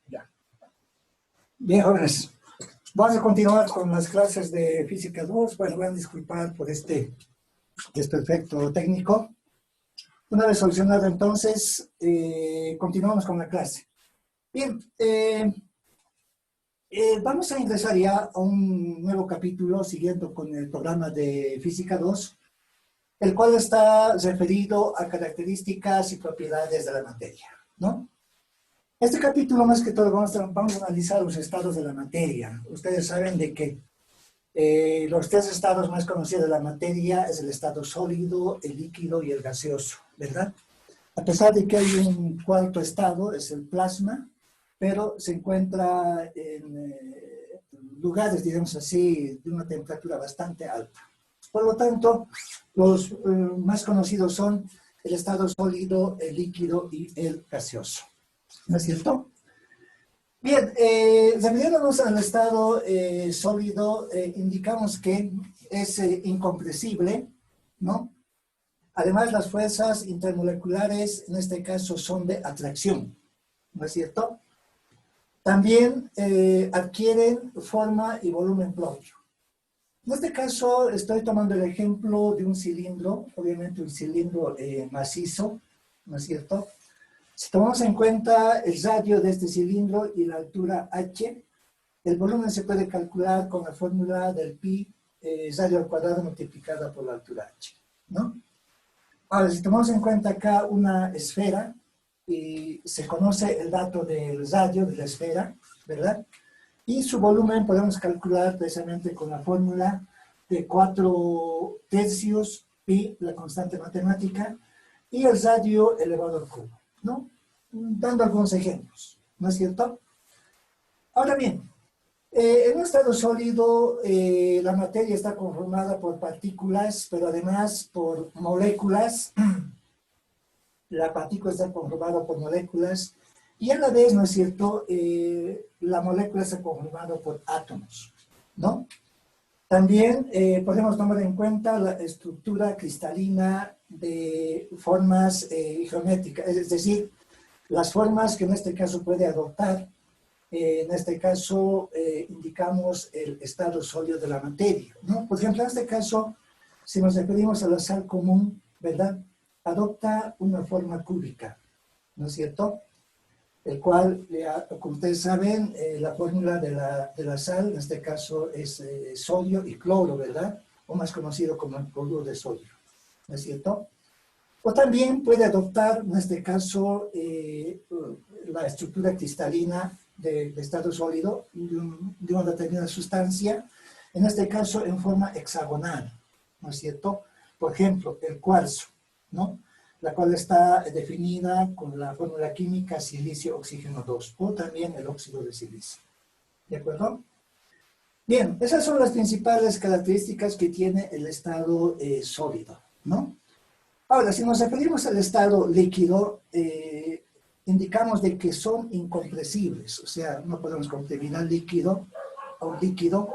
Ya. Bien, jóvenes. Vamos a continuar con las clases de Física 2. Bueno, van a disculpar por este desperfecto técnico. Una vez solucionado entonces, continuamos con la clase. Bien, vamos a ingresar ya a un nuevo capítulo siguiendo con el programa de Física 2, el cual está referido a características y propiedades de la materia, ¿no? Este capítulo, más que todo, vamos a analizar los estados de la materia. Ustedes saben de que los tres estados más conocidos de la materia es el estado sólido, el líquido y el gaseoso, ¿verdad? A pesar de que hay un cuarto estado, es el plasma, pero se encuentra en lugares, digamos así, de una temperatura bastante alta. Por lo tanto, los más conocidos son el estado sólido, el líquido y el gaseoso. ¿No es cierto? Bien, refiriéndonos al estado sólido, indicamos que es incompresible, ¿no? Además, las fuerzas intermoleculares, en este caso, son de atracción, ¿no es cierto? También adquieren forma y volumen propio. En este caso, estoy tomando el ejemplo de un cilindro, obviamente un cilindro macizo, ¿no es cierto? Si tomamos en cuenta el radio de este cilindro y la altura h, el volumen se puede calcular con la fórmula del pi radio al cuadrado multiplicada por la altura h, ¿no? Ahora, si tomamos en cuenta acá una esfera, y se conoce el dato del radio de la esfera, ¿verdad? Y su volumen podemos calcular precisamente con la fórmula de 4/3 pi, la constante matemática, y el radio elevado al cubo, ¿no? Dando algunos ejemplos, ¿no es cierto? Ahora bien, en un estado sólido, la materia está conformada por partículas, pero además por moléculas. La partícula está conformada por moléculas, y a la vez, ¿no es cierto?, la molécula está conformada por átomos, ¿no? También podemos tomar en cuenta la estructura cristalina de formas geométricas, es decir, las formas que en este caso puede adoptar. En este caso indicamos el estado sólido de la materia, ¿no? Por ejemplo, en este caso, si nos referimos a la sal común, ¿verdad?, adopta una forma cúbica, ¿no es cierto? El cual, como ustedes saben, la fórmula de la sal, en este caso, es sodio y cloro, ¿verdad? O más conocido como el cloruro de sodio, ¿no es cierto? O también puede adoptar, en este caso, la estructura cristalina de estado sólido de una determinada sustancia, en este caso en forma hexagonal, ¿no es cierto? Por ejemplo, el cuarzo, ¿no? La cual está definida con la fórmula química silicio oxígeno 2, o también el óxido de silicio. ¿De acuerdo? Bien, esas son las principales características que tiene el estado sólido, ¿no? Ahora, si nos referimos al estado líquido, indicamos de que son incompresibles, o sea, no podemos comprimir al líquido a un líquido.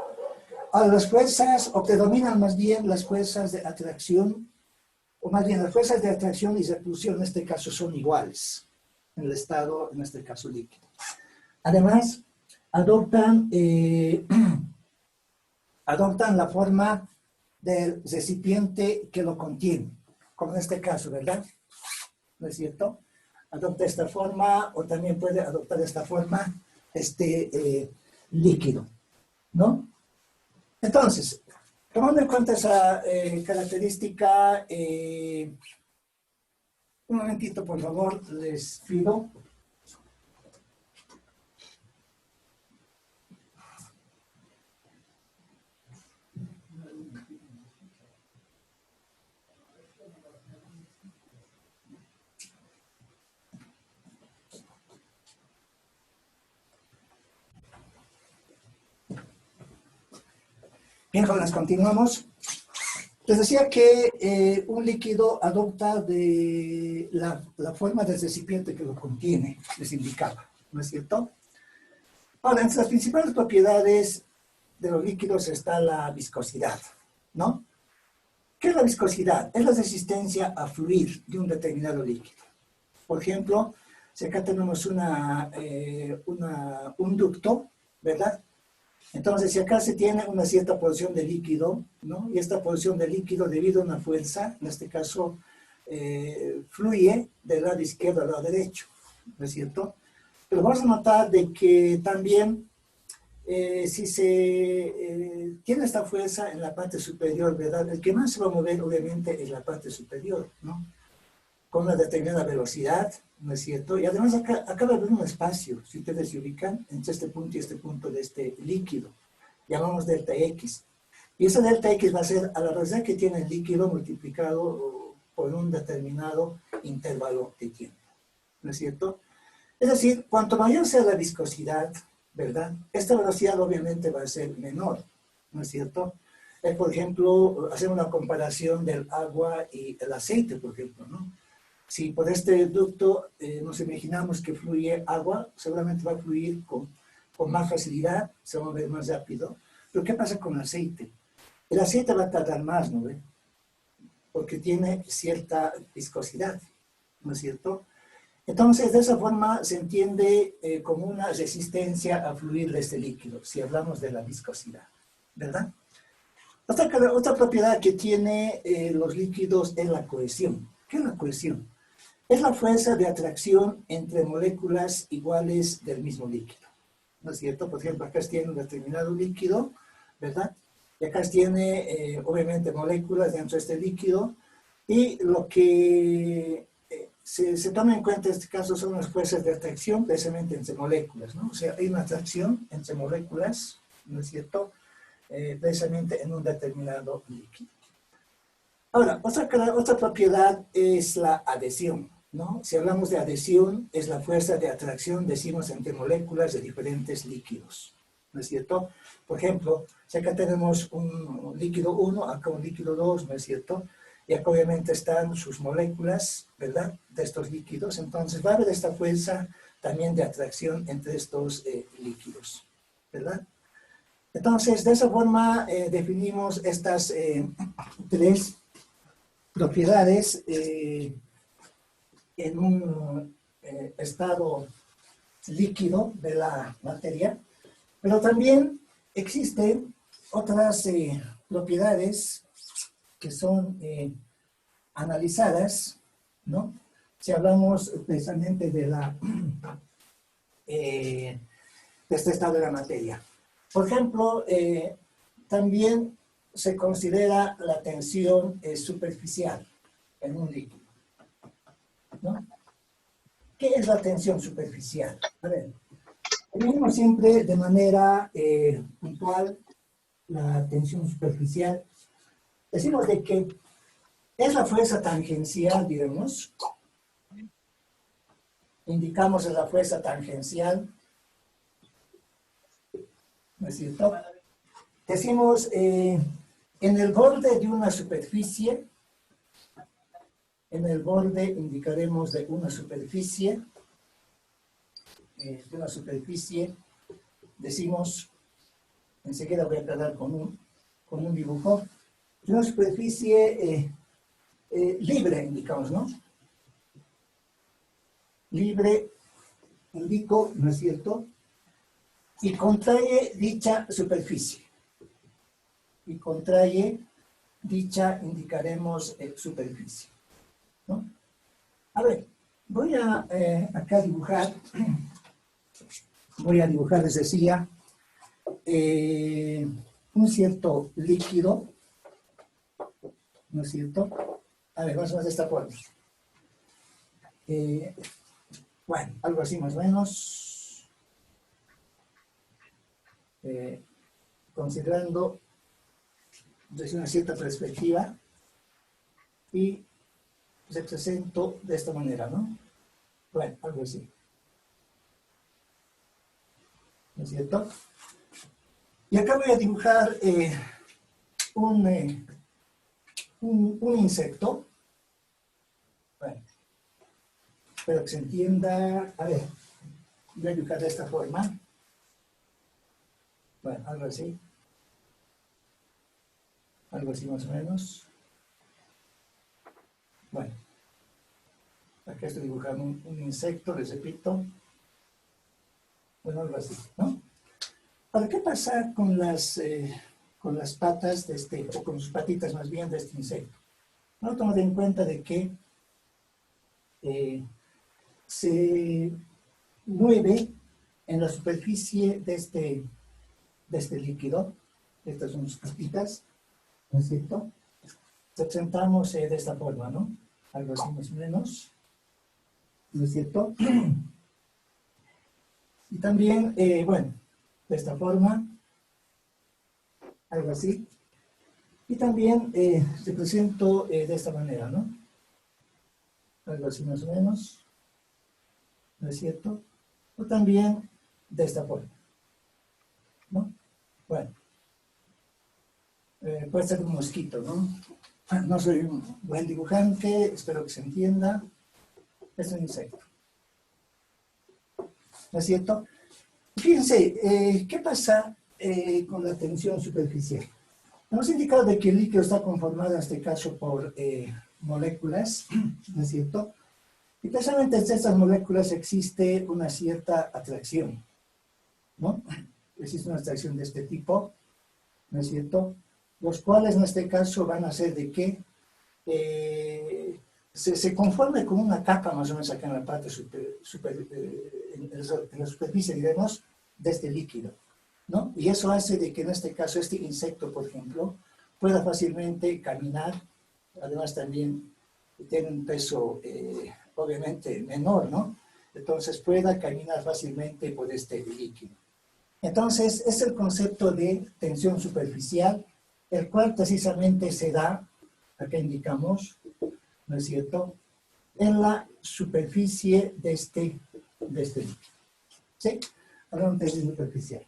Ahora, las fuerzas, o predominan más bien las fuerzas de atracción, o más bien las fuerzas de atracción y repulsión en este caso son iguales en el estado, en este caso líquido. Además, adoptan la forma del recipiente que lo contiene, como en este caso, ¿verdad? ¿No es cierto? Adopta esta forma, o también puede adoptar esta forma, líquido, ¿no? Entonces, tomando en cuenta esa característica, un momentito, por favor, les pido. Bien, jóvenes, continuamos. Les decía que un líquido adopta de la forma del recipiente que lo contiene, les indicaba, ¿no es cierto? Ahora, entre las principales propiedades de los líquidos está la viscosidad, ¿no? ¿Qué es la viscosidad? Es la resistencia a fluir de un determinado líquido. Por ejemplo, Si acá tenemos un ducto, ¿verdad? Entonces, si acá se tiene una cierta porción de líquido, ¿no? Y esta porción de líquido, debido a una fuerza, en este caso, fluye del lado izquierdo al lado derecho, ¿no es cierto? Pero vamos a notar de que también, si se tiene esta fuerza en la parte superior, ¿verdad? El que más se va a mover, obviamente, es la parte superior, ¿no? Con una determinada velocidad, ¿no es cierto? Y además acá va a haber un espacio, si ustedes se ubican, entre este punto y este punto de este líquido. Llamamos delta X. Y esa delta X va a ser a la velocidad que tiene el líquido multiplicado por un determinado intervalo de tiempo, ¿no es cierto? Es decir, cuanto mayor sea la viscosidad, ¿verdad? Esta velocidad obviamente va a ser menor, ¿no es cierto? Por ejemplo, hacer una comparación del agua y el aceite, por ejemplo, ¿no? Si por este ducto nos imaginamos que fluye agua, seguramente va a fluir con más facilidad, se va a mover más rápido. Pero ¿qué pasa con el aceite? El aceite va a tardar más, ¿no ve? Porque tiene cierta viscosidad, ¿no es cierto? Entonces, de esa forma se entiende como una resistencia a fluir de este líquido, si hablamos de la viscosidad, ¿verdad? Otra propiedad que tiene los líquidos es la cohesión. ¿Qué es la cohesión? Es la fuerza de atracción entre moléculas iguales del mismo líquido, ¿no es cierto? Por ejemplo, acá tiene un determinado líquido, ¿verdad? Y acá tiene, obviamente, moléculas dentro de este líquido, y lo que se toma en cuenta en este caso son las fuerzas de atracción precisamente entre moléculas, ¿no? O sea, hay una atracción entre moléculas, ¿no es cierto? Precisamente en un determinado líquido. Ahora, otra propiedad es la adhesión, ¿no? Si hablamos de adhesión, es la fuerza de atracción, decimos, entre moléculas de diferentes líquidos, ¿no es cierto? Por ejemplo, si acá tenemos un líquido 1, acá un líquido 2, ¿no es cierto? Y acá obviamente están sus moléculas, ¿verdad? De estos líquidos, entonces va a haber esta fuerza también de atracción entre estos líquidos, ¿verdad? Entonces, de esa forma definimos estas tres propiedades en un estado líquido de la materia, pero también existen otras propiedades que son analizadas, ¿no? Si hablamos precisamente de este estado de la materia. Por ejemplo, también se considera la tensión superficial en un líquido, ¿no? ¿Qué es la tensión superficial? A ver, definimos siempre de manera puntual la tensión superficial. Decimos de que es la fuerza tangencial, digamos. Indicamos la fuerza tangencial, ¿no es cierto? Decimos en el borde de una superficie, en el borde indicaremos de una superficie, decimos, enseguida voy a aclarar con un dibujo, de una superficie libre, indicamos, ¿no? Libre, indico, ¿no es cierto? Y contrae dicha superficie. Y contrae dicha, indicaremos, superficie, ¿no? A ver, voy a acá dibujar, les decía, un cierto líquido, ¿no es cierto? A ver, más o menos de esta forma. Bueno, algo así más o menos. Considerando desde una cierta perspectiva y represento de esta manera, ¿no? Bueno, algo así. ¿No es cierto? Y acá voy a dibujar un insecto. Bueno, espero que se entienda. A ver, voy a dibujar de esta forma. Bueno, algo así. Algo así más o menos. Bueno. Acá estoy dibujando un insecto, les repito. Bueno, algo así, ¿no? Ahora, ¿qué pasa con las patas de este, o con sus patitas más bien de este insecto? No tomar en cuenta de que se mueve en la superficie de este líquido. Estas son sus patitas, ¿no es cierto? Representamos de esta forma, ¿no? Algo así más o menos, ¿no es cierto? Y también, bueno, de esta forma, algo así. Y también represento de esta manera, ¿no? Algo así más o menos, ¿no es cierto? O también de esta forma, ¿no? Bueno, puede ser un mosquito, ¿no? No soy un buen dibujante, espero que se entienda. Es un insecto, ¿no es cierto? Fíjense, ¿qué pasa con la tensión superficial? Hemos indicado de que el líquido está conformado en este caso por moléculas, ¿no es cierto? Y precisamente entre estas moléculas existe una cierta atracción, ¿no? Existe una atracción de este tipo, ¿no es cierto? Los cuales en este caso van a hacer de que se conforme con una capa más o menos acá en la parte en la superficie, digamos, de este líquido, ¿no? Y eso hace de que en este caso este insecto, por ejemplo, pueda fácilmente caminar, además también tiene un peso obviamente menor, ¿no? Entonces pueda caminar fácilmente por este líquido. Entonces es el concepto de tensión superficial, el cual precisamente se da, acá indicamos, ¿no es cierto?, en la superficie de este líquido. ¿Sí? Hablamos de tensión superficial.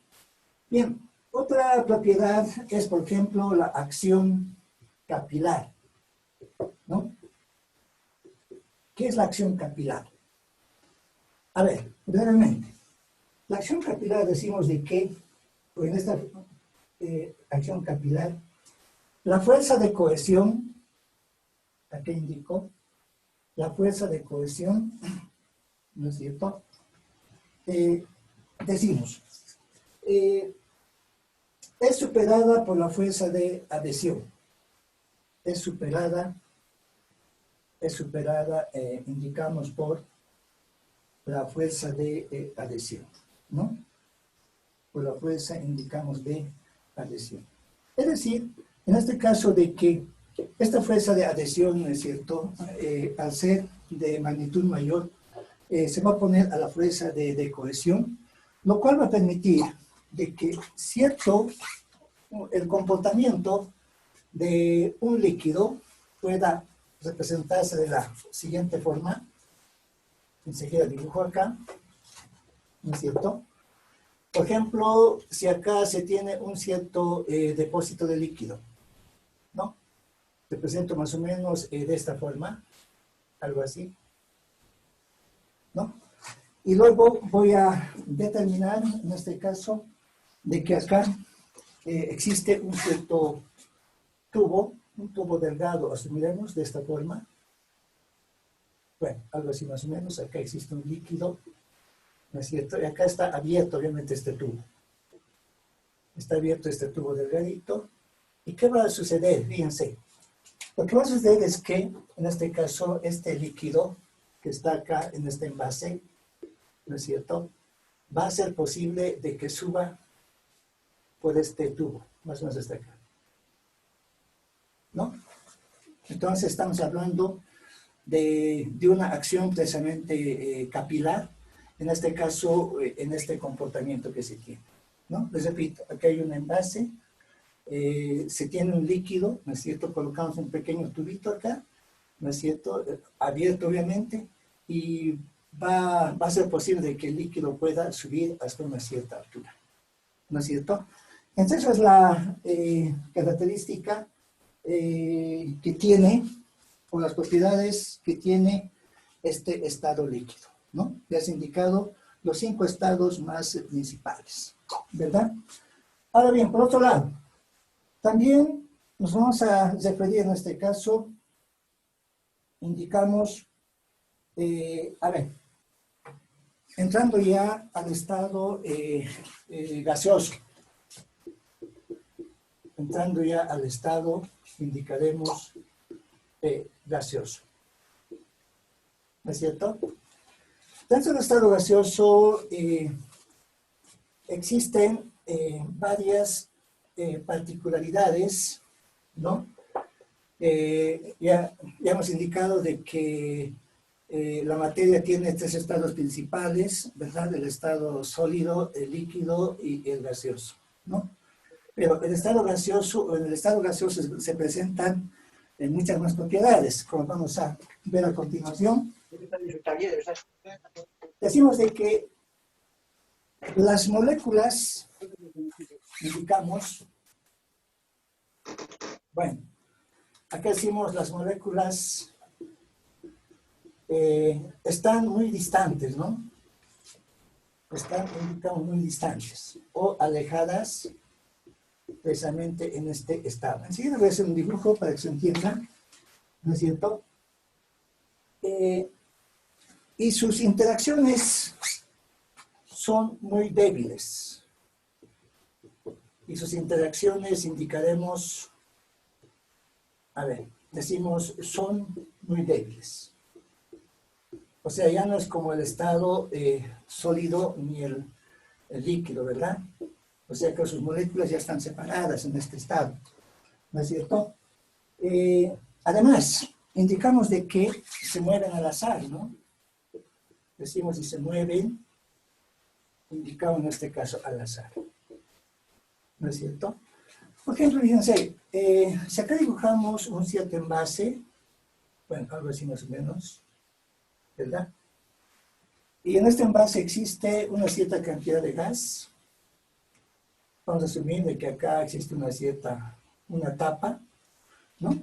Bien, otra propiedad es, por ejemplo, la acción capilar, ¿no? ¿Qué es la acción capilar? A ver, brevemente. La acción capilar decimos de que, en esta acción capilar, la fuerza de cohesión, aquí indico, la fuerza de cohesión, ¿no es cierto? Decimos, es superada por la fuerza de adhesión. Es superada, indicamos, por la fuerza de adhesión, ¿no? Por la fuerza, indicamos, de adhesión. Es decir, en este caso de que esta fuerza de adhesión, ¿no es cierto?, al ser de magnitud mayor, se va a poner a la fuerza de cohesión, lo cual va a permitir de que el comportamiento de un líquido pueda representarse de la siguiente forma. Enseguida dibujo acá, ¿no es cierto? Por ejemplo, si acá se tiene un cierto depósito de líquido, ¿no? Represento más o menos de esta forma, algo así, ¿no? Y luego voy a determinar, en este caso, de que acá existe un cierto tubo, un tubo delgado, asumiremos de esta forma. Bueno, algo así más o menos. Acá existe un líquido, ¿no es cierto? Y acá está abierto, obviamente, este tubo. Está abierto este tubo delgadito. ¿Y qué va a suceder? Fíjense. Lo que va a suceder es que, en este caso, este líquido que está acá en este envase, ¿no es cierto?, va a ser posible de que suba por este tubo, más o menos hasta acá, ¿no? Entonces estamos hablando de una acción precisamente capilar, en este caso, en este comportamiento que se tiene, ¿no? Les repito, aquí hay un envase, se tiene un líquido, ¿no es cierto?, colocamos un pequeño tubito acá, ¿no es cierto?, abierto obviamente, y va a ser posible que el líquido pueda subir hasta una cierta altura, ¿no es cierto? Entonces, esa es la característica que tiene, o las propiedades que tiene este estado líquido, ¿no? Ya has indicado los 5 estados más principales, ¿verdad? Ahora bien, por otro lado, también nos vamos a referir en este caso, indicamos A ver, entrando ya al estado gaseoso, entrando ya al estado, indicaremos gaseoso, ¿no es cierto? Dentro del estado gaseoso existen varias particularidades, ¿no? Ya hemos indicado de que la materia tiene tres estados principales, ¿verdad? El estado sólido, el líquido y el gaseoso, ¿no? Pero el estado gaseoso, en el estado gaseoso se presentan muchas más propiedades, como vamos a ver a continuación. Decimos de que las moléculas, indicamos, bueno, acá decimos las moléculas están muy distantes, ¿no? Están, indicamos, muy distantes o alejadas precisamente en este estado. Enseguida voy a hacer un dibujo para que se entienda, ¿no es cierto? Y sus interacciones son muy débiles. Y sus interacciones indicaremos, a ver, decimos, son muy débiles. O sea, ya no es como el estado sólido ni el líquido, ¿verdad? O sea que sus moléculas ya están separadas en este estado, ¿no es cierto? Además, indicamos de que se mueven al azar, ¿no? Decimos si se mueven, indicamos en este caso al azar, ¿no es cierto? Por ejemplo, fíjense, si acá dibujamos un cierto envase, bueno, algo así más o menos, ¿verdad? Y en este envase existe una cierta cantidad de gas. Vamos a asumir de que acá existe una tapa, ¿no?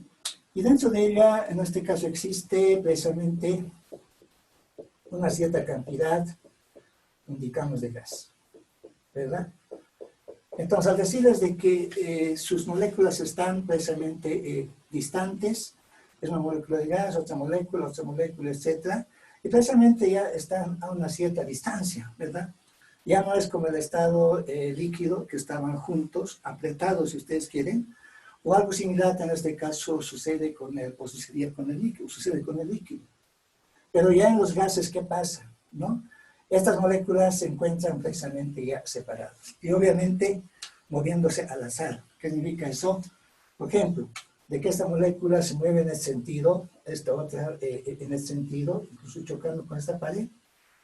Y dentro de ella, en este caso, existe precisamente una cierta cantidad, indicamos, de gas, ¿verdad? Entonces, al decirles de que sus moléculas están precisamente distantes, es una molécula de gas, otra molécula, etc. Y precisamente ya están a una cierta distancia, ¿verdad? Ya no es como el estado líquido, que estaban juntos, apretados, si ustedes quieren, o algo similar en este caso sucede con sucedía con el líquido, sucede con el líquido. Pero ya en los gases, ¿qué pasa? ¿No? Estas moléculas se encuentran precisamente ya separadas. Y obviamente moviéndose al azar. ¿Qué significa eso? Por ejemplo, de que esta molécula se mueve en este sentido, esta otra en este sentido, incluso chocando con esta pared,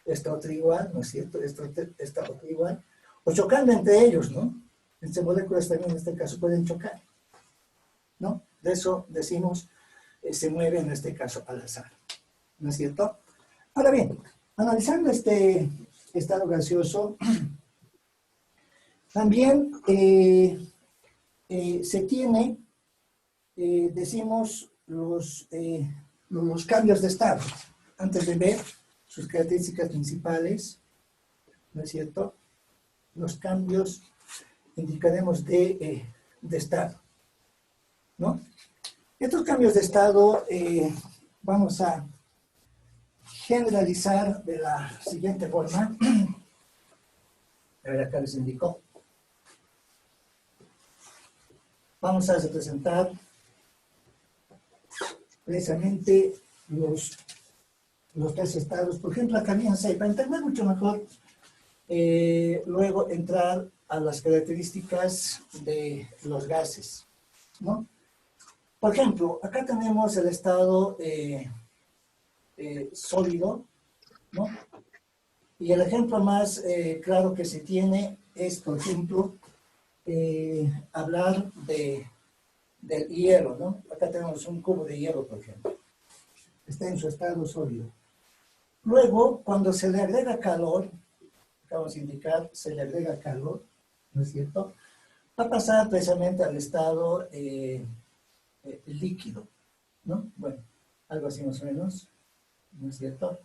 esta otra igual, ¿no es cierto? Esta otra igual, o chocando entre ellos, ¿no? Estas moléculas también en este caso pueden chocar, ¿no? De eso decimos, se mueve en este caso al azar, ¿no es cierto? Ahora bien, analizando este estado gaseoso, también se tiene, decimos, los cambios de estado, antes de ver sus características principales, ¿no es cierto? Los cambios, indicaremos, de estado, ¿no? Estos cambios de estado vamos a generalizar de la siguiente forma. A ver, acá les indicó. Vamos a representar precisamente los tres estados. Por ejemplo, acá fíjense, para entender mucho mejor, luego entrar a las características de los gases, ¿no? Por ejemplo, acá tenemos el estado sólido, ¿no? Y el ejemplo más claro que se tiene es, por ejemplo, hablar del hielo, ¿no? Acá tenemos un cubo de hielo, por ejemplo. Está en su estado sólido. Luego, cuando se le agrega calor, acabamos de indicar, se le agrega calor, ¿no es cierto? Va a pasar precisamente al estado líquido, ¿no? Bueno, algo así más o menos, ¿no es cierto?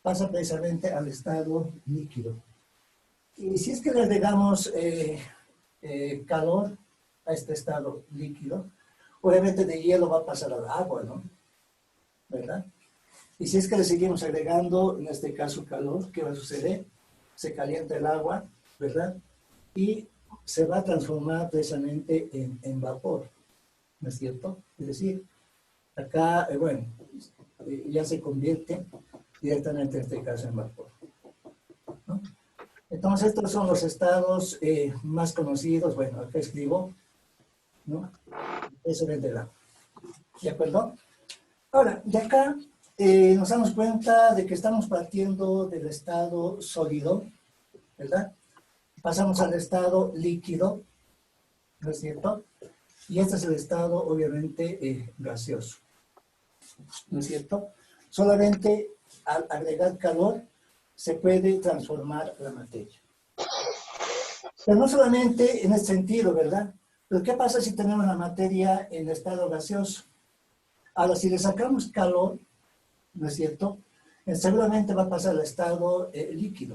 Pasa precisamente al estado líquido. Y si es que le agregamos calor a este estado líquido, obviamente de hielo va a pasar al agua, ¿no? ¿Verdad? Y si es que le seguimos agregando, en este caso calor, ¿qué va a suceder? Se calienta el agua, ¿verdad? Y se va a transformar precisamente en vapor, ¿no es cierto? Es decir, acá, bueno, ya se convierte directamente en este caso en vapor, ¿no? Entonces, estos son los estados más conocidos. Bueno, acá escribo, ¿no? Eso vendrá. ¿De acuerdo? Ahora, de acá nos damos cuenta de que estamos partiendo del estado sólido, ¿verdad? Pasamos al estado líquido, ¿no es cierto? Y este es el estado, obviamente, gaseoso, ¿no es cierto? Solamente al agregar calor se puede transformar la materia. Pero no solamente en este sentido, ¿verdad? Pero ¿qué pasa si tenemos la materia en estado gaseoso? Ahora, si le sacamos calor, ¿no es cierto? Seguramente va a pasar al estado líquido,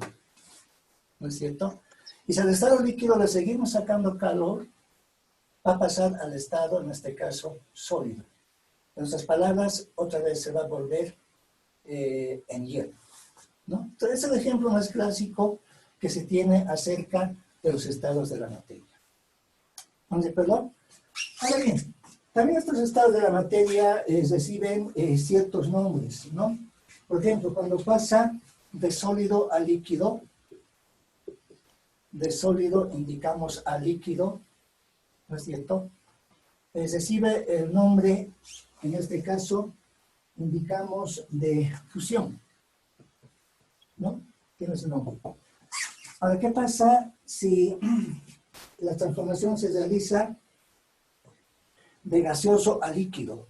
¿no es cierto? Y si al estado líquido le seguimos sacando calor, va a pasar al estado, en este caso, sólido. En otras palabras, otra vez se va a volver en hielo, ¿no? Entonces, es el ejemplo más clásico que se tiene acerca de los estados de la materia. ¿Vamos de acuerdo? Ahora bien, también estos estados de la materia reciben ciertos nombres, ¿no? Por ejemplo, cuando pasa de sólido a líquido, de sólido indicamos a líquido, ¿no es cierto? Recibe el nombre, en este caso, indicamos de fusión, ¿no? Tiene su nombre. Ahora, ¿qué pasa si la transformación se realiza de gaseoso a líquido?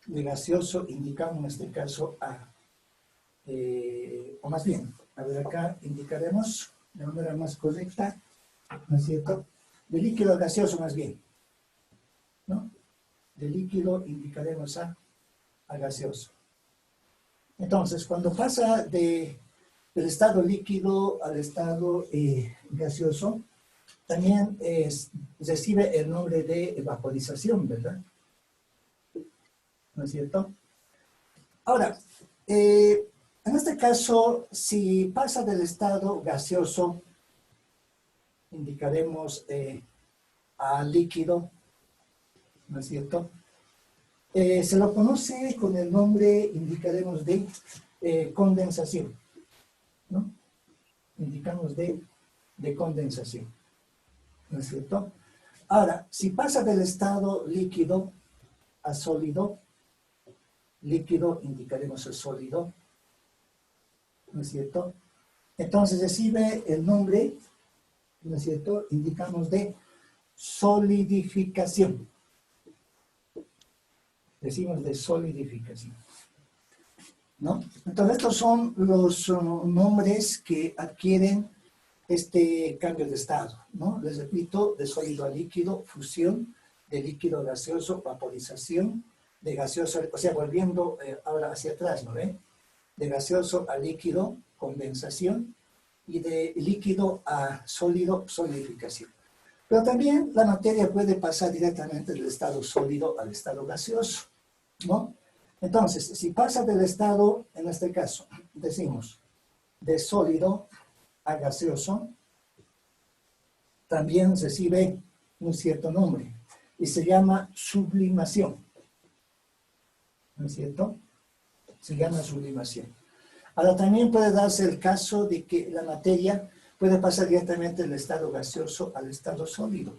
De gaseoso indicamos en este caso a, o más bien, a ver acá indicaremos de manera más correcta, ¿no es cierto? De líquido a gaseoso más bien, ¿no? De líquido indicaremos a gaseoso. Entonces, cuando pasa del estado líquido al estado gaseoso, también recibe el nombre de vaporización, ¿verdad? ¿No es cierto? Ahora, en este caso, si pasa del estado gaseoso, indicaremos a líquido, ¿no es cierto? Se lo conoce con el nombre, indicaremos de condensación, ¿no? Indicamos de condensación, ¿no es cierto? Ahora, si pasa del estado líquido a sólido, líquido indicaremos el sólido, ¿no es cierto? Entonces recibe el nombre, ¿no es cierto? Indicamos de solidificación. Decimos de solidificación, ¿no? Entonces estos son los nombres que adquieren este cambio de estado, ¿no? Les repito, de sólido a líquido, fusión, de líquido a gaseoso, vaporización, de gaseoso, o sea, volviendo ahora hacia atrás, ¿no ve? De gaseoso a líquido, condensación, y de líquido a sólido, solidificación. Pero también la materia puede pasar directamente del estado sólido al estado gaseoso, ¿no? Entonces, si pasa del estado, en este caso, decimos, de sólido a gaseoso, también recibe un cierto nombre y se llama sublimación, ¿no es cierto? Se llama sublimación. Ahora, también puede darse el caso de que la materia puede pasar directamente del estado gaseoso al estado sólido,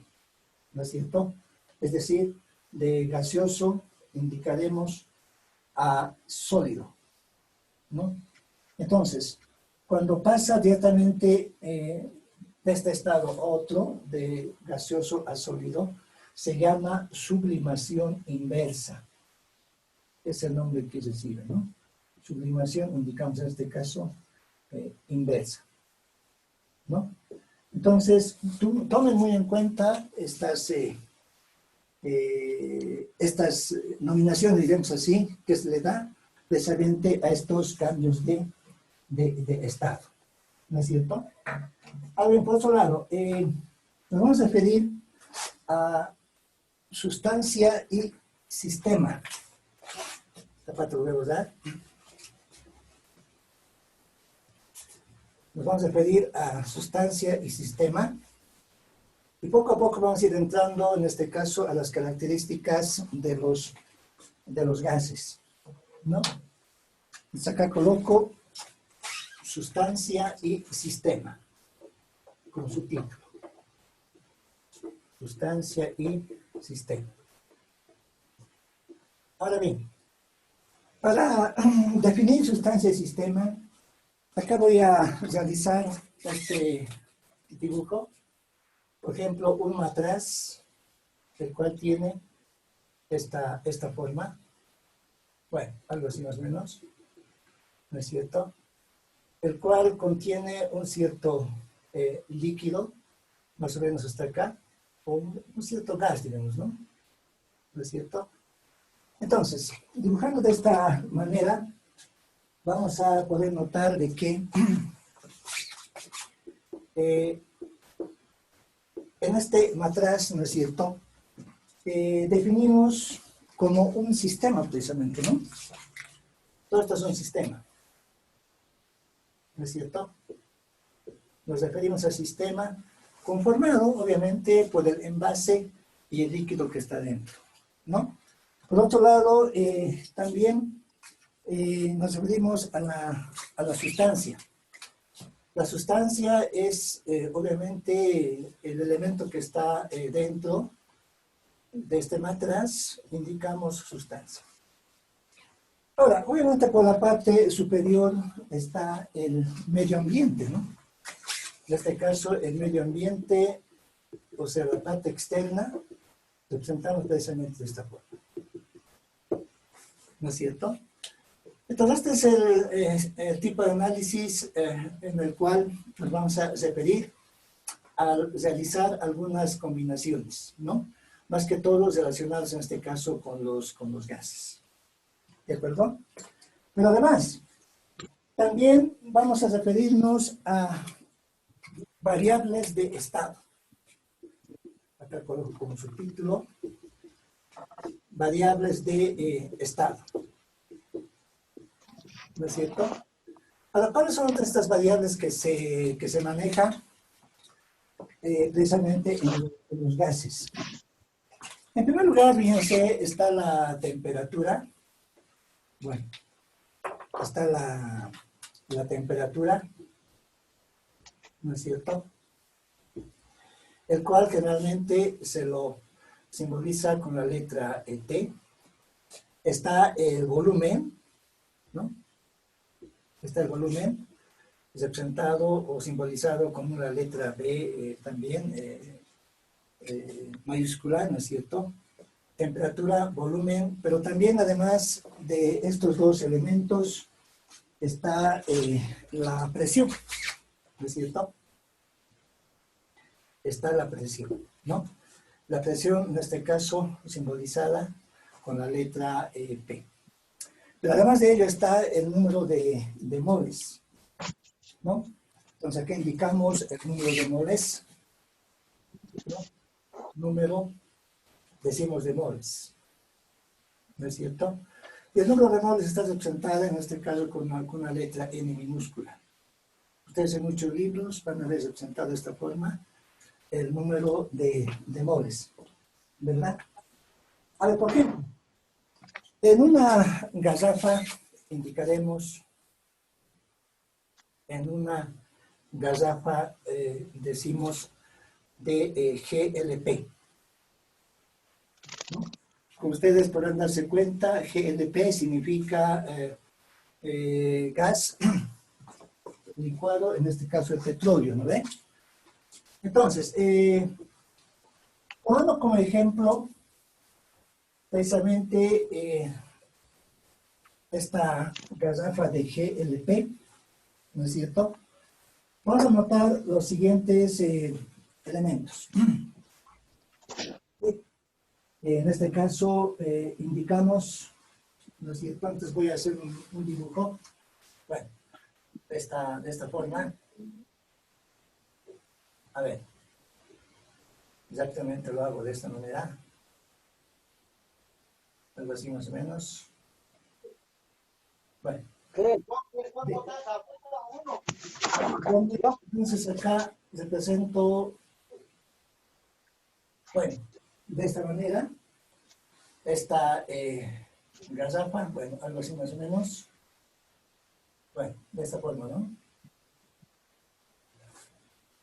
¿no es cierto? Es decir, de gaseoso indicaremos a sólido, ¿no? Entonces, cuando pasa directamente de este estado a otro, de gaseoso a sólido, se llama sublimación inversa. Es el nombre que recibe, ¿no? Sublimación, indicamos en este caso, inversa, ¿no? Entonces, tomen muy en cuenta estas nominaciones, digamos así, que se le da precisamente a estos cambios de estado, ¿no es cierto? Ahora, por otro lado, nos vamos a referir a sustancia y sistema. Zapato lo voy a usar. Nos vamos a referir a sustancia y sistema. Y poco a poco vamos a ir entrando, en este caso, a las características de los gases, ¿no? Entonces acá coloco sustancia y sistema, con su título. Sustancia y sistema. Ahora bien, para definir sustancia y sistema, acá voy a realizar este dibujo. Por ejemplo, un matraz, el cual tiene esta forma. Bueno, algo así más o menos, ¿no es cierto? El cual contiene un cierto líquido, más o menos hasta acá, o un cierto gas, digamos, ¿no? ¿No es cierto? Entonces, dibujando de esta manera, vamos a poder notar de que en este matraz, ¿no es cierto?, definimos como un sistema precisamente, ¿no? Todo esto es un sistema, ¿no es cierto? Nos referimos al sistema conformado, obviamente, por el envase y el líquido que está dentro, ¿no? Por otro lado, también nos referimos a la sustancia. La sustancia es, obviamente, el elemento que está dentro de este matraz, indicamos sustancia. Ahora, obviamente por la parte superior está el medio ambiente, ¿no? En este caso, el medio ambiente, o sea, la parte externa, representamos precisamente de esta forma. ¿No es cierto? Entonces, este es el tipo de análisis en el cual nos vamos a referir al realizar algunas combinaciones, ¿no? Más que todo relacionados en este caso con los gases. ¿De acuerdo? Pero además, también vamos a referirnos a variables de estado. Acá coloco como subtítulo, variables de estado. ¿No es cierto? Ahora, ¿cuáles son estas variables que se manejan precisamente en los gases? En primer lugar, fíjense, está la temperatura. Bueno, está la temperatura, ¿no es cierto? El cual generalmente se lo simboliza con la letra T. Está el volumen, ¿no? Está el volumen, representado o simbolizado con una letra B también, mayúscula, ¿no es cierto? Temperatura, volumen, pero también además de estos dos elementos está la presión, ¿no es cierto? Está la presión, ¿no? La presión, en este caso, simbolizada con la letra P. Pero además de ello está el número de moles, ¿no? Entonces aquí indicamos el número de moles, ¿no? Número, decimos de moles, ¿no es cierto? Y el número de moles está representado en este caso con una letra N minúscula. Ustedes en muchos libros van a ver representado de esta forma el número de moles, ¿verdad? A ver, por ejemplo, en una garrafa indicaremos, en una garrafa decimos de GLP, ¿no? Como ustedes podrán darse cuenta, GLP significa gas licuado, en este caso el petróleo, ¿no ve? Entonces, tomando como ejemplo precisamente esta garrafa de GLP, ¿no es cierto? Vamos a notar los siguientes elementos. En este caso indicamos, ¿no es cierto? Antes voy a hacer un dibujo, bueno, de esta forma. A ver, exactamente lo hago de esta manera. Algo así más o menos. Bueno, entonces acá represento, bueno, de esta manera, esta garrafa, bueno, algo así más o menos, bueno, de esta forma, ¿no?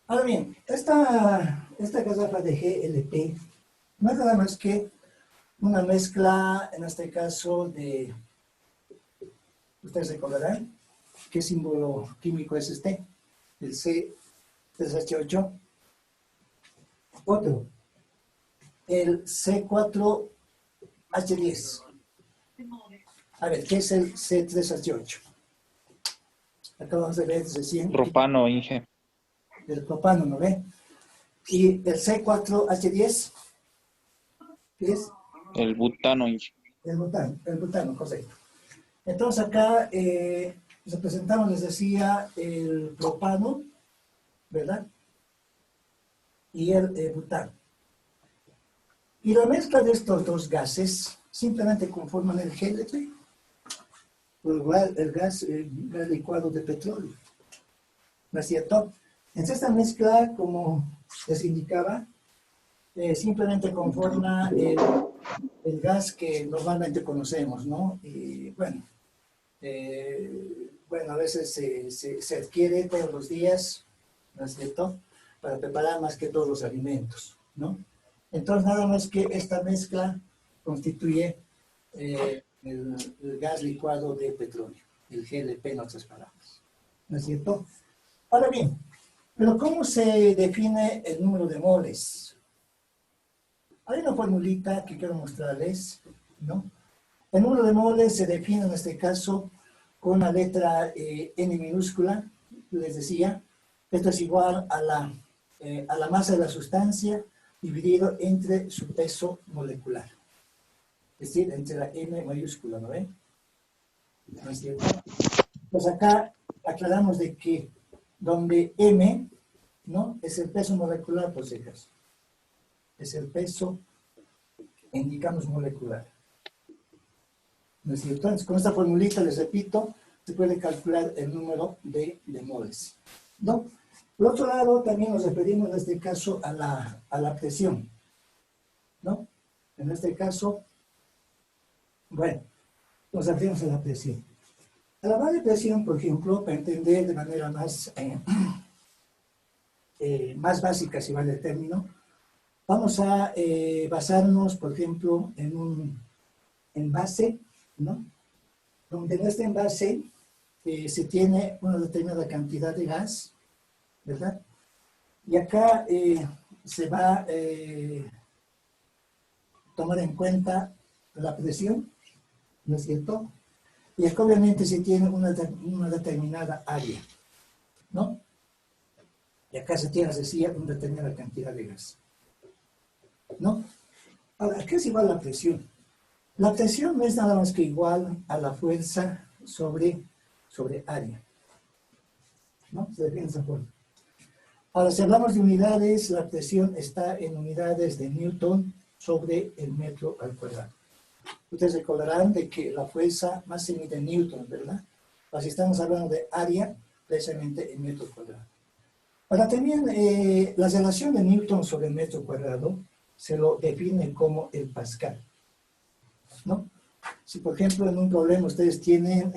Ahora bien, esta garrafa de GLP no es nada más que una mezcla, en este caso, de, ustedes recordarán, ¿qué símbolo químico es este? El C3H8. Otro, el C4H10. A ver, ¿qué es el C3H8? Acabamos de ver recién. Propano, Inge. El propano, ¿no ve? Y el C4H10, ¿qué es? El butano, Inge. El butano, correcto. Entonces acá representamos, les decía, el propano, ¿verdad? Y el butano. Y la mezcla de estos dos gases simplemente conforman el GLP, el gas licuado de petróleo, ¿no es cierto? Entonces esta mezcla, como les indicaba, simplemente conforma el gas que normalmente conocemos, ¿no? Y bueno, a veces se adquiere todos los días, ¿no es cierto?, para preparar más que todos los alimentos, ¿no? Entonces, nada más que esta mezcla constituye el gas licuado de petróleo, el GLP en otras palabras, ¿no es cierto? Ahora bien, pero ¿cómo se define el número de moles? Hay una formulita que quiero mostrarles, ¿no? El número de moles se define en este caso con la letra N minúscula, les decía. Esto es igual a la masa de la sustancia dividido entre su peso molecular. Es decir, entre la M mayúscula, ¿no ven? ¿No es cierto? Pues acá aclaramos de que donde M, ¿no?, es el peso molecular, por si acaso. Es el peso, indicamos, molecular. ¿No es cierto? Entonces, con esta formulita, les repito, se puede calcular el número de moles, ¿no? Por otro lado, también nos referimos en este caso a la presión, ¿no? En este caso, bueno, nos referimos a la presión. A la de presión, por ejemplo, para entender de manera más básica, si vale el término, vamos a basarnos, por ejemplo, en un envase, ¿no?, donde en este envase se tiene una determinada cantidad de gas, ¿verdad? Y acá se va a tomar en cuenta la presión, ¿no es cierto? Y acá obviamente se tiene una determinada área, ¿no? Y acá se tiene, decía, una determinada cantidad de gas, ¿no? Ahora, ¿qué es igual a la presión? La presión no es nada más que igual a la fuerza sobre área, ¿no? Se define de esa forma. Ahora, si hablamos de unidades, la presión está en unidades de Newton sobre el metro al cuadrado. Ustedes recordarán de que la fuerza más se mide en Newton, ¿verdad? Ahora, si estamos hablando de área, precisamente en metro cuadrado. Ahora, también la relación de Newton sobre el metro cuadrado se lo define como el Pascal, ¿no? Si, por ejemplo, en un problema ustedes tienen,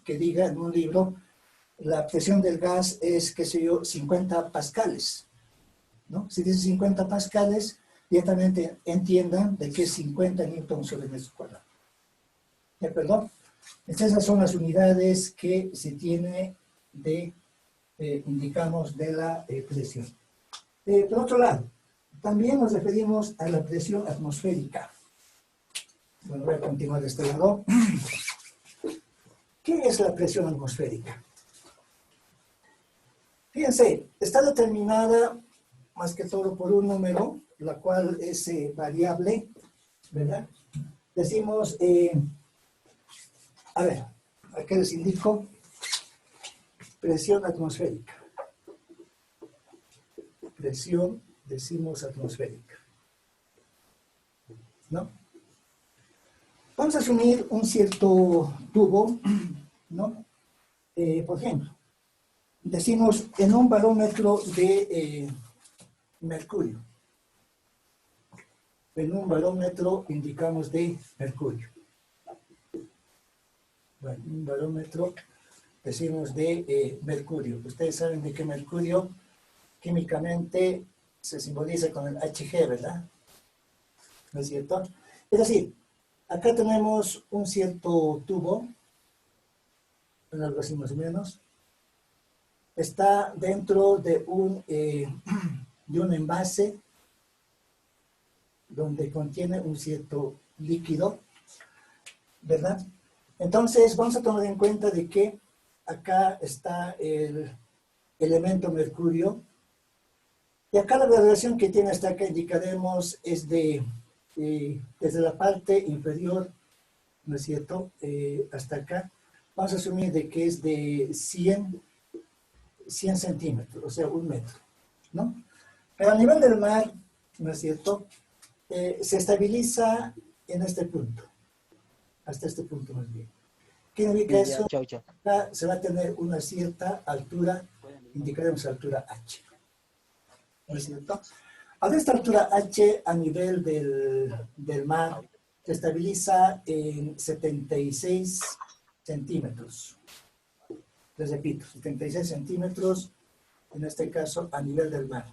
que diga en un libro, la presión del gas es, qué sé yo, 50 pascales, ¿no? Si dice 50 pascales, directamente entiendan de que es 50 newtons sobre metro cuadrado. ¿De acuerdo? Entonces, esas son las unidades que se tiene de, indicamos, de la presión. Por otro lado, también nos referimos a la presión atmosférica. Bueno, voy a continuar de este lado. ¿Qué es la presión atmosférica? Fíjense, está determinada más que todo por un número, la cual es variable, ¿verdad? Decimos, a ver, aquí les indico presión atmosférica. Presión, decimos, atmosférica, ¿no? Vamos a asumir un cierto tubo, ¿no? Por ejemplo, decimos en un barómetro de mercurio. En un barómetro indicamos de mercurio. Bueno, un barómetro decimos de mercurio. Ustedes saben de que mercurio químicamente se simboliza con el Hg, ¿verdad? ¿No es cierto? Es decir, acá tenemos un cierto tubo, algo así más o menos. Está dentro de un envase donde contiene un cierto líquido, ¿verdad? Entonces vamos a tomar en cuenta de que acá está el elemento mercurio, y acá la graduación que tiene hasta acá indicaremos es desde la parte inferior, ¿no es cierto?, hasta acá. Vamos a asumir de que es de 100 centímetros, o sea, 1 metro, ¿no? Pero a nivel del mar, ¿no es cierto?, se estabiliza en este punto, hasta este punto más bien. ¿Qué indica eso? Acá se va a tener una cierta altura, indicaremos altura H, ¿no es cierto? A esta altura H, a nivel del mar, se estabiliza en 76 centímetros. Les repito, 76 centímetros, en este caso, a nivel del mar,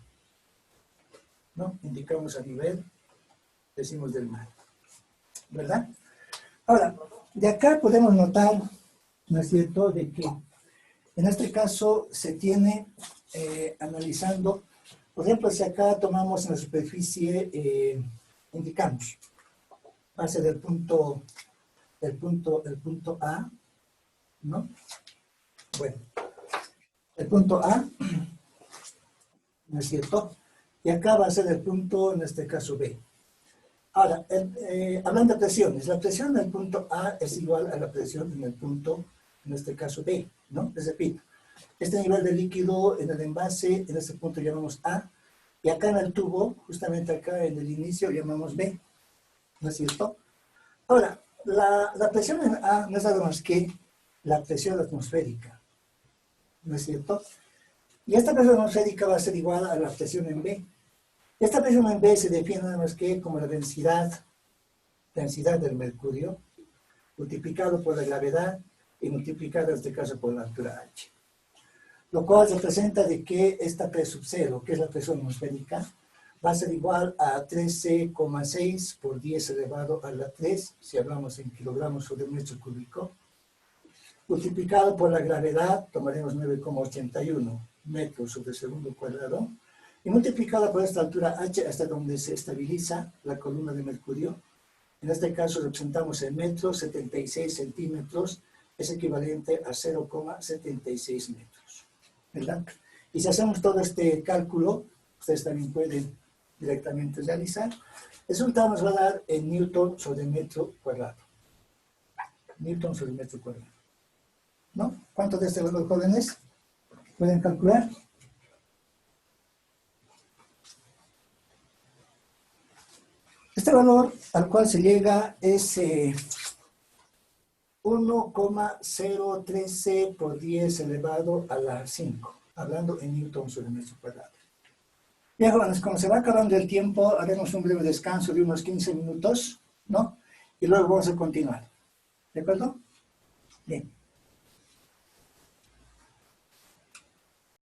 ¿no? Indicamos a nivel, decimos del mar, ¿verdad? Ahora, de acá podemos notar, ¿no es cierto?, de que en este caso se tiene, analizando, por ejemplo, si acá tomamos en la superficie, indicamos, base del punto A, ¿no? Bueno, el punto A, ¿no es cierto? Y acá va a ser el punto, en este caso, B. Ahora, hablando de presiones, la presión en el punto A es igual a la presión en el punto, en este caso, B, ¿no? Les repito, este nivel de líquido en el envase, en este punto llamamos A, y acá en el tubo, justamente acá en el inicio, llamamos B, ¿no es cierto? Ahora, la presión en A no es nada más que la presión atmosférica, ¿no es cierto? Y esta presión atmosférica va a ser igual a la presión en B. Esta presión en B se define nada más que como la densidad del mercurio, multiplicado por la gravedad y multiplicado en este caso por la altura H. Lo cual representa de que esta P sub 0, que es la presión atmosférica, va a ser igual a 13,6 por 10 elevado a la 3, si hablamos en kilogramos sobre metro cúbico, multiplicado por la gravedad, tomaremos 9,81 metros sobre segundo cuadrado, y multiplicado por esta altura H hasta donde se estabiliza la columna de mercurio. En este caso representamos en metros, 76 centímetros, es equivalente a 0,76 metros, ¿verdad? Y si hacemos todo este cálculo, ustedes también pueden directamente realizar, el resultado nos va a dar en newton sobre metro cuadrado. Newton sobre metro cuadrado, ¿no? ¿Cuánto de este valor, jóvenes? ¿Pueden calcular? Este valor al cual se llega es 1,013 por 10 elevado a la 5, hablando en newton sobre metro cuadrado. Bien, jóvenes, como se va acabando el tiempo, haremos un breve descanso de unos 15 minutos, ¿no? Y luego vamos a continuar. ¿De acuerdo? Bien.